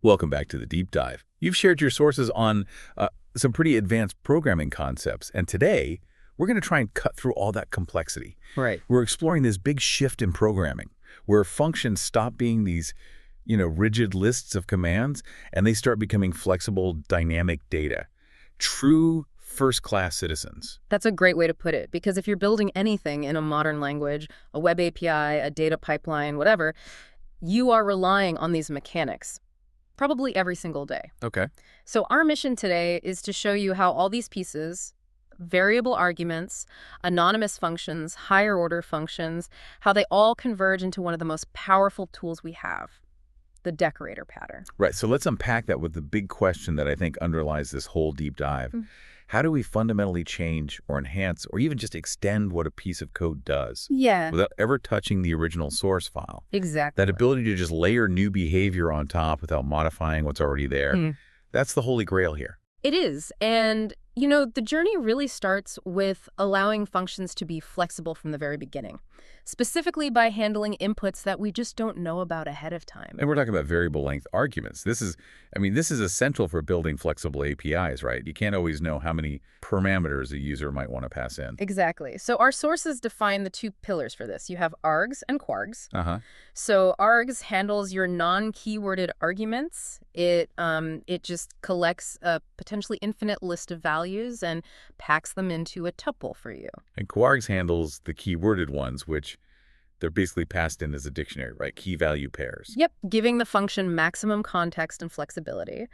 Welcome back to the deep dive. You've shared your sources on some pretty advanced programming concepts, and today we're going to try and cut through all that complexity. Right. We're exploring this big shift in programming where functions stop being these, rigid lists of commands and they start becoming flexible, dynamic data. True first-class citizens. That's a great way to put it, because if you're building anything in a modern language, a web API, a data pipeline, whatever, you are relying on these mechanics, probably every single day. Okay. So our mission today is to show you how all these pieces, variable arguments, anonymous functions, higher order functions, how they all converge into one of the most powerful tools we have, the decorator pattern. Right. So let's unpack that with the big question that I think underlies this whole deep dive. How do we fundamentally change or enhance or even just extend what a piece of code does Yeah, without ever touching the original source file? exactly. That ability to just layer new behavior on top without modifying what's already there. That's the holy grail here. It is. And, the journey really starts with allowing functions to be flexible from the very beginning, specifically by handling inputs that we just don't know about ahead of time. And we're talking about variable length arguments. This is essential for building flexible APIs, right? You can't always know how many parameters a user might want to pass in. Exactly. So our sources define the two pillars for this. You have args and quargs. Uh-huh. So args handles your non-keyworded arguments. It just collects a potentially infinite list of values and packs them into a tuple for you. And Quarks handles the keyworded ones, which they're basically passed in as a dictionary, right? Key value pairs. Yep, giving the function maximum context and flexibility.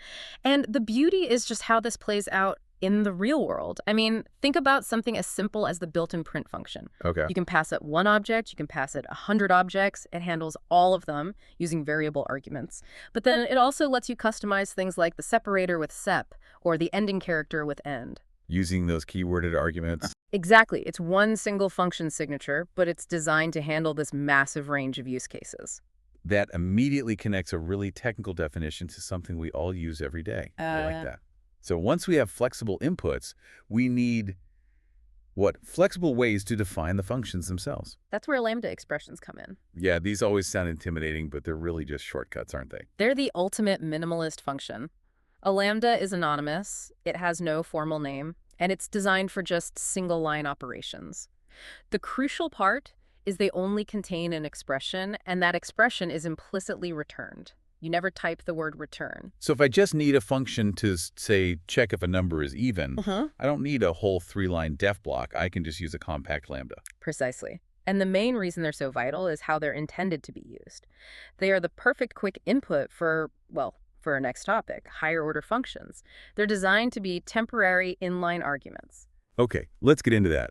And the beauty is just how this plays out in the real world. I mean, think about something as simple as the built-in print function. Okay. You can pass it one object, you can pass it 100 objects. It handles all of them using variable arguments. But then it also lets you customize things like the separator with sep or the ending character with end. Using those keyworded arguments. Exactly. It's one single function signature, but it's designed to handle this massive range of use cases. That immediately connects a really technical definition to something we all use every day. I like that. So once we have flexible inputs, we need flexible ways to define the functions themselves. That's where lambda expressions come in. Yeah, these always sound intimidating, but they're really just shortcuts, aren't they? They're the ultimate minimalist function. A lambda is anonymous, it has no formal name, and it's designed for just single-line operations. The crucial part is they only contain an expression, and that expression is implicitly returned. You never type the word return. So if I just need a function to, say, check if a number is even, I don't need a whole 3-line def block. I can just use a compact lambda. Precisely. And the main reason they're so vital is how they're intended to be used. They are the perfect quick input for our next topic, higher order functions. They're designed to be temporary inline arguments. Okay, let's get into that.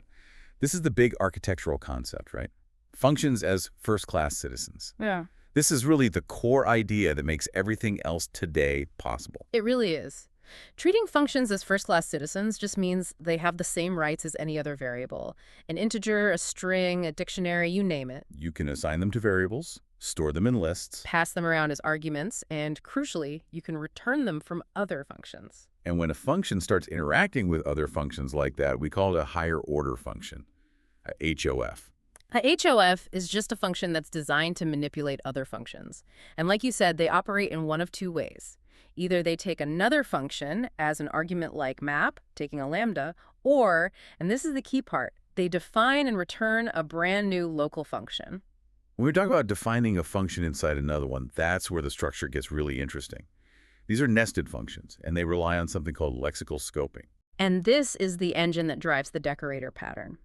This is the big architectural concept, right? Functions as first-class citizens. Yeah. This is really the core idea that makes everything else today possible. It really is. Treating functions as first-class citizens just means they have the same rights as any other variable. An integer, a string, a dictionary, you name it. You can assign them to variables, store them in lists, Pass them around as arguments, and crucially, you can return them from other functions. and when a function starts interacting with other functions like that, we call it a higher order function, a HOF. A HOF is just a function that's designed to manipulate other functions. And like you said, they operate in one of two ways. Either they take another function as an argument like map, taking a lambda, or, and this is the key part, they define and return a brand new local function. When we talk about defining a function inside another one, that's where the structure gets really interesting. These are nested functions, and they rely on something called lexical scoping. And this is the engine that drives the decorator pattern.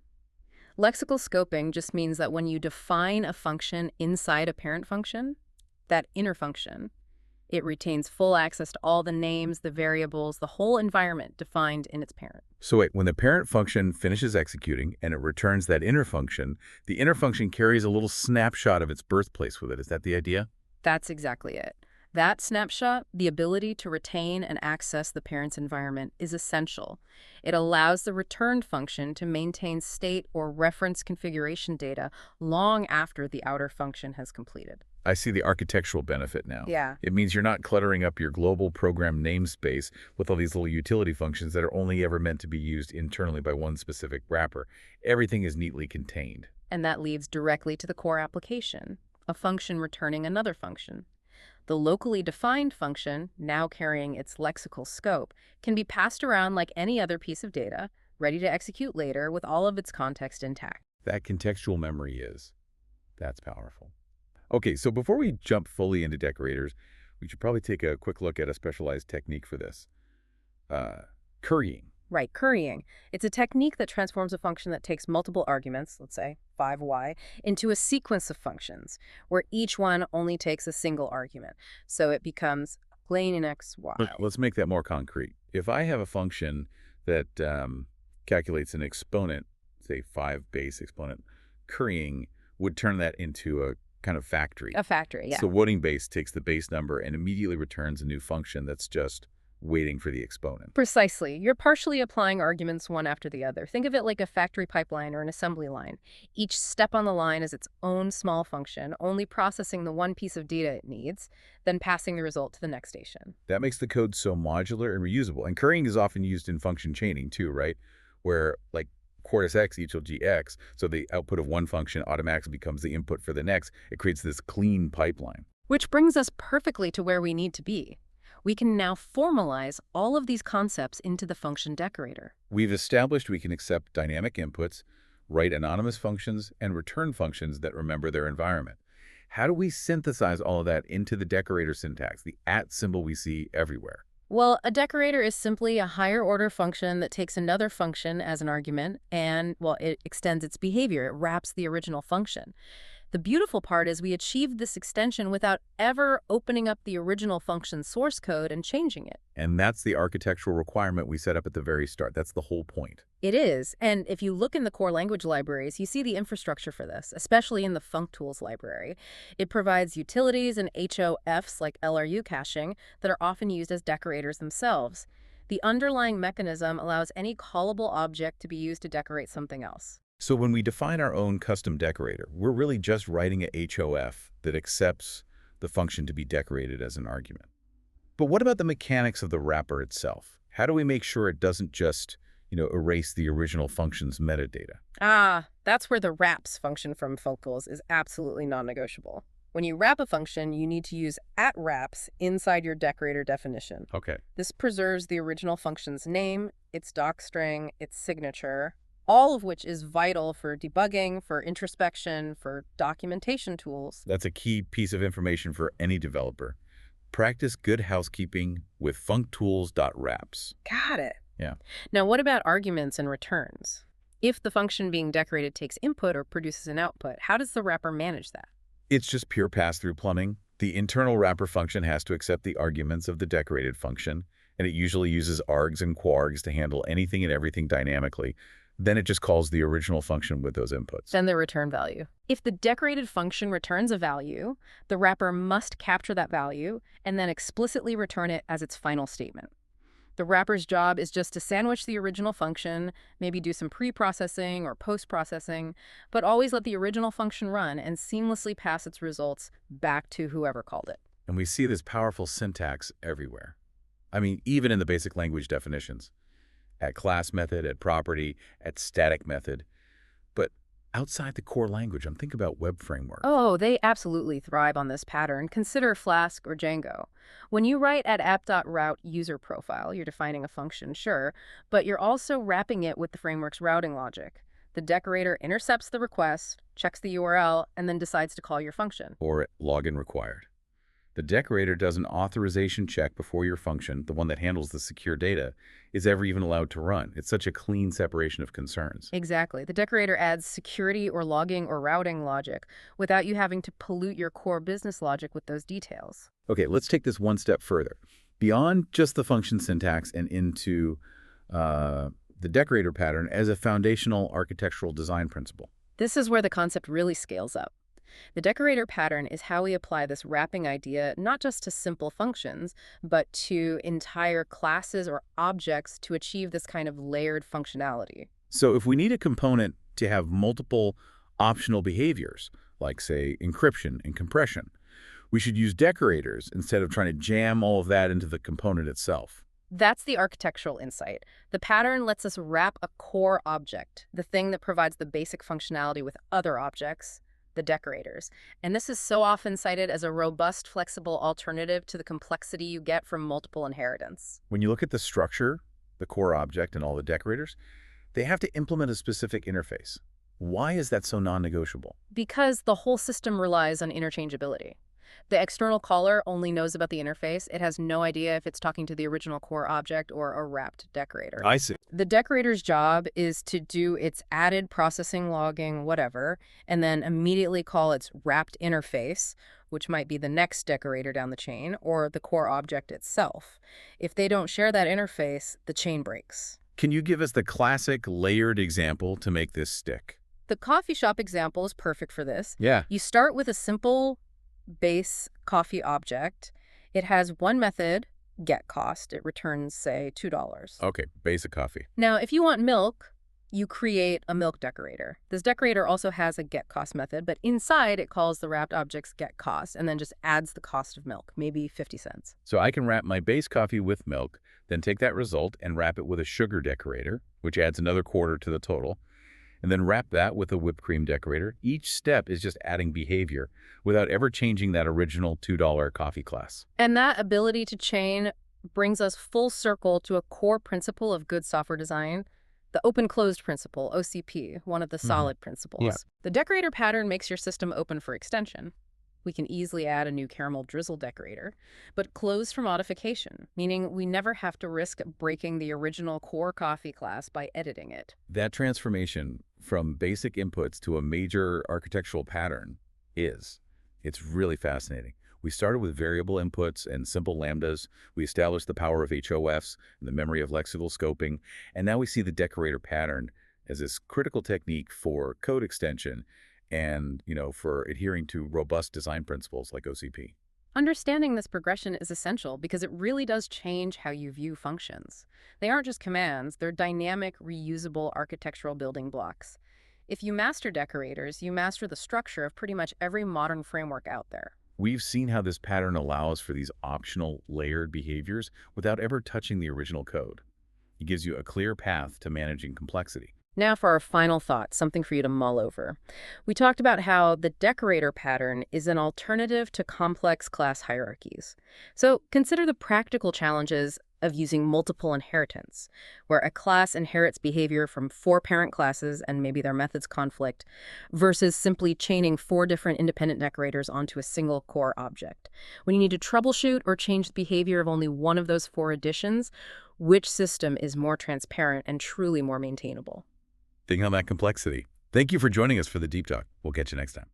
Lexical scoping just means that when you define a function inside a parent function, that inner function, it retains full access to all the names, the variables, the whole environment defined in its parent. So wait, when the parent function finishes executing and it returns that inner function, the inner function carries a little snapshot of its birthplace with it. Is that the idea? That's exactly it. That snapshot, the ability to retain and access the parent's environment, is essential. It allows the returned function to maintain state or reference configuration data long after the outer function has completed. I see the architectural benefit now. Yeah. It means you're not cluttering up your global program namespace with all these little utility functions that are only ever meant to be used internally by one specific wrapper. Everything is neatly contained. And that leads directly to the core application, a function returning another function. The locally defined function, now carrying its lexical scope, can be passed around like any other piece of data, ready to execute later with all of its context intact. That contextual memory that's powerful. Okay, so before we jump fully into decorators, we should probably take a quick look at a specialized technique for this. Currying. Right, currying. It's a technique that transforms a function that takes multiple arguments, let's say 5y, into a sequence of functions, where each one only takes a single argument. So it becomes plain in xy. Let's make that more concrete. If I have a function that calculates an exponent, say 5 base exponent, currying would turn that into a kind of factory. A factory, yeah. So voting base takes the base number and immediately returns a new function that's just waiting for the exponent. Precisely. You're partially applying arguments one after the other. Think of it like a factory pipeline or an assembly line. Each step on the line is its own small function, only processing the one piece of data it needs, then passing the result to the next station. That makes the code so modular and reusable. And currying is often used in function chaining too, right? Where like quartus x equals gx, so the output of one function automatically becomes the input for the next. It creates this clean pipeline. Which brings us perfectly to where we need to be. We can now formalize all of these concepts into the function decorator. We've established we can accept dynamic inputs, write anonymous functions, and return functions that remember their environment. How do we synthesize all of that into the decorator syntax, the @ symbol we see everywhere? Well, a decorator is simply a higher order function that takes another function as an argument and, well, it extends its behavior. It wraps the original function. The beautiful part is we achieved this extension without ever opening up the original function source code and changing it. And that's the architectural requirement we set up at the very start. That's the whole point. It is, and if you look in the core language libraries, you see the infrastructure for this, especially in the functools library. It provides utilities and HOFs like LRU caching that are often used as decorators themselves. The underlying mechanism allows any callable object to be used to decorate something else. So when we define our own custom decorator, we're really just writing a HOF that accepts the function to be decorated as an argument. But what about the mechanics of the wrapper itself? How do we make sure it doesn't just, erase the original function's metadata? That's where the wraps function from functools is absolutely non-negotiable. When you wrap a function, you need to use @wraps inside your decorator definition. Okay. This preserves the original function's name, its docstring, its signature, all of which is vital for debugging, for introspection, for documentation tools. That's a key piece of information for any developer. Practice good housekeeping with functools.wraps. Got it. Yeah. Now, what about arguments and returns? If the function being decorated takes input or produces an output, how does the wrapper manage that? It's just pure pass-through plumbing. The internal wrapper function has to accept the arguments of the decorated function, and it usually uses args and kwargs to handle anything and everything dynamically. Then it just calls the original function with those inputs. Then the return value. If the decorated function returns a value, the wrapper must capture that value and then explicitly return it as its final statement. The wrapper's job is just to sandwich the original function, maybe do some pre-processing or post-processing, but always let the original function run and seamlessly pass its results back to whoever called it. And we see this powerful syntax everywhere. I mean, even in the basic language definitions. At class method, at property, at static method. But outside the core language, I'm thinking about web frameworks. Oh, they absolutely thrive on this pattern. Consider Flask or Django. When you write at app.route user profile, you're defining a function, sure, but you're also wrapping it with the framework's routing logic. The decorator intercepts the request, checks the URL, and then decides to call your function. Or login required. The decorator does an authorization check before your function, the one that handles the secure data, is ever even allowed to run. It's such a clean separation of concerns. Exactly. The decorator adds security or logging or routing logic without you having to pollute your core business logic with those details. Okay, let's take this one step further. Beyond just the function syntax and into the decorator pattern as a foundational architectural design principle. This is where the concept really scales up. The decorator pattern is how we apply this wrapping idea not just to simple functions, but to entire classes or objects to achieve this kind of layered functionality. So if we need a component to have multiple optional behaviors, like, say, encryption and compression, we should use decorators instead of trying to jam all of that into the component itself. That's the architectural insight. The pattern lets us wrap a core object, the thing that provides the basic functionality with other objects, the decorators. And this is so often cited as a robust, flexible alternative to the complexity you get from multiple inheritance. When you look at the structure, the core object, and all the decorators, they have to implement a specific interface. Why is that so non-negotiable? Because the whole system relies on interchangeability. The external caller only knows about the interface. It has no idea if it's talking to the original core object or a wrapped decorator. I see. The decorator's job is to do its added processing, logging, whatever, and then immediately call its wrapped interface, which might be the next decorator down the chain, or the core object itself. If they don't share that interface, the chain breaks. Can you give us the classic layered example to make this stick? The coffee shop example is perfect for this. Yeah. You start with a simple base coffee object. It has one method, get cost. It returns, say, $2. Okay, basic coffee. Now, if you want milk, you create a milk decorator. This decorator also has a get cost method, but inside it calls the wrapped object's get cost and then just adds the cost of milk, maybe 50 cents. So I can wrap my base coffee with milk, then take that result and wrap it with a sugar decorator, which adds another quarter to the total, and then wrap that with a whipped cream decorator. Each step is just adding behavior without ever changing that original $2 coffee class. And that ability to chain brings us full circle to a core principle of good software design, the open-closed principle, OCP, one of the solid principles. Yeah. The decorator pattern makes your system open for extension. We can easily add a new caramel drizzle decorator, but closed for modification, meaning we never have to risk breaking the original core coffee class by editing it. That transformation from basic inputs to a major architectural pattern it's really fascinating. We started with variable inputs and simple lambdas. We established the power of HOFs and the memory of lexical scoping. And now we see the decorator pattern as this critical technique for code extension and, for adhering to robust design principles like OCP. Understanding this progression is essential because it really does change how you view functions. They aren't just commands, they're dynamic, reusable architectural building blocks. If you master decorators, you master the structure of pretty much every modern framework out there. We've seen how this pattern allows for these optional layered behaviors without ever touching the original code. It gives you a clear path to managing complexity. Now for our final thought, something for you to mull over. We talked about how the decorator pattern is an alternative to complex class hierarchies. So consider the practical challenges of using multiple inheritance, where a class inherits behavior from 4 parent classes and maybe their methods conflict, versus simply chaining 4 different independent decorators onto a single core object. When you need to troubleshoot or change the behavior of only one of those 4 additions, which system is more transparent and truly more maintainable? Think on that complexity. Thank you for joining us for the Deep Talk. We'll catch you next time.